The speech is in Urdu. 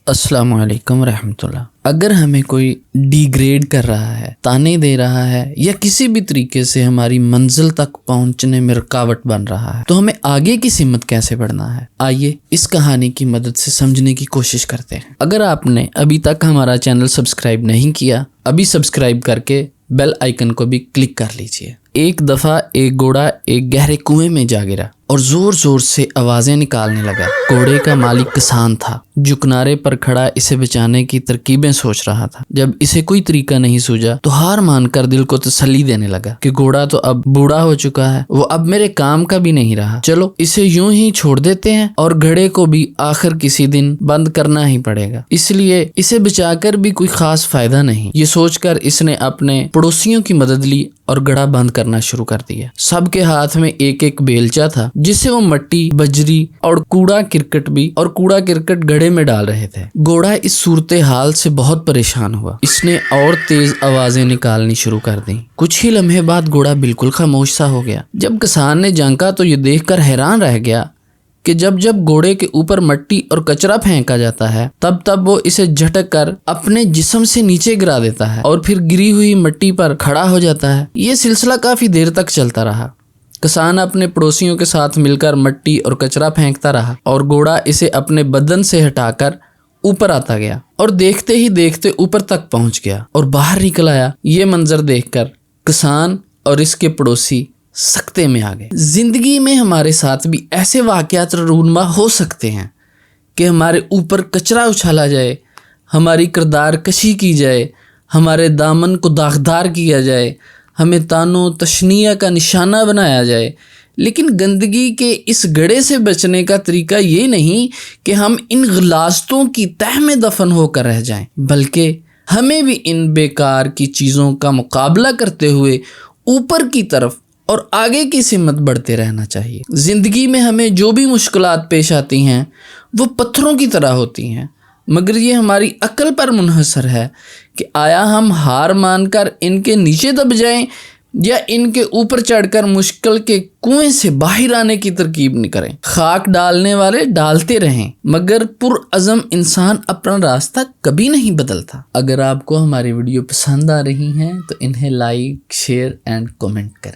السلام علیکم ورحمۃ اللہ۔ اگر ہمیں کوئی ڈی گریڈ کر رہا ہے، تانے دے رہا ہے یا کسی بھی طریقے سے ہماری منزل تک پہنچنے میں رکاوٹ بن رہا ہے تو ہمیں آگے کی سمت کیسے بڑھنا ہے، آئیے اس کہانی کی مدد سے سمجھنے کی کوشش کرتے ہیں۔ اگر آپ نے ابھی تک ہمارا چینل سبسکرائب نہیں کیا، ابھی سبسکرائب کر کے بیل آئیکن کو بھی کلک کر لیجئے۔ ایک دفعہ ایک گھوڑا ایک گہرے کنویں میں جا گرا اور زور زور سے آوازیں نکالنے لگا۔ گھوڑے کا مالک کسان تھا جو کنارے پر کھڑا اسے بچانے کی ترکیبیں سوچ رہا تھا۔ جب اسے کوئی طریقہ نہیں سوجا تو ہار مان کر دل کو تسلی دینے لگا کہ گھوڑا تو اب بوڑھا ہو چکا ہے، وہ اب میرے کام کا بھی نہیں رہا، چلو اسے یوں ہی چھوڑ دیتے ہیں اور گھڑے کو بھی آخر کسی دن بند کرنا ہی پڑے گا، اس لیے اسے بچا کر بھی کوئی خاص فائدہ نہیں۔ یہ سوچ کر اس نے اپنے پڑوسیوں کی مدد لی اور گڑھا بند کرنا شروع کر دیا۔ سب کے ہاتھ میں ایک ایک بیلچا تھا جس سے وہ مٹی، بجری اور کوڑا کرکٹ گڑھے میں ڈال رہے تھے۔ گھوڑا اس صورتحال سے بہت پریشان ہوا، اس نے اور تیز آوازیں نکالنی شروع کر دیں۔ کچھ ہی لمحے بعد گھوڑا بالکل خاموش سا ہو گیا۔ جب کسان نے جھانکا تو یہ دیکھ کر حیران رہ گیا کہ جب گھوڑے کے اوپر مٹی اور کچرا پھینکا جاتا ہے تب وہ اسے جھٹک کر اپنے جسم سے نیچے گرا دیتا ہے اور پھر گری ہوئی مٹی پر کھڑا ہو جاتا ہے۔ یہ سلسلہ کافی دیر تک چلتا رہا۔ کسان اپنے پڑوسیوں کے ساتھ مل کر مٹی اور کچرا پھینکتا رہا اور گھوڑا اسے اپنے بدن سے ہٹا کر اوپر آتا گیا اور دیکھتے ہی دیکھتے اوپر تک پہنچ گیا اور باہر نکل آیا۔ یہ منظر دیکھ کر کسان اور اس کے پڑوسی سکتے میں آ گئے۔ زندگی میں ہمارے ساتھ بھی ایسے واقعات رونما ہو سکتے ہیں کہ ہمارے اوپر کچرا اچھالا جائے، ہماری کردار کشی کی جائے، ہمارے دامن کو داغدار کیا جائے، ہمیں تانوں تشنیع کا نشانہ بنایا جائے، لیکن گندگی کے اس گڑھے سے بچنے کا طریقہ یہ نہیں کہ ہم ان غلاظتوں کی تہ میں دفن ہو کر رہ جائیں، بلکہ ہمیں بھی ان بیکار کی چیزوں کا مقابلہ کرتے ہوئے اوپر کی طرف اور آگے کی سمت بڑھتے رہنا چاہیے۔ زندگی میں ہمیں جو بھی مشکلات پیش آتی ہیں وہ پتھروں کی طرح ہوتی ہیں، مگر یہ ہماری عقل پر منحصر ہے کہ آیا ہم ہار مان کر ان کے نیچے دب جائیں یا ان کے اوپر چڑھ کر مشکل کے کنویں سے باہر آنے کی ترکیب نہ کریں۔ خاک ڈالنے والے ڈالتے رہیں، مگر پرعزم انسان اپنا راستہ کبھی نہیں بدلتا۔ اگر آپ کو ہماری ویڈیو پسند آ رہی ہیں تو انہیں لائک، شیئر اینڈ کمنٹ کریں۔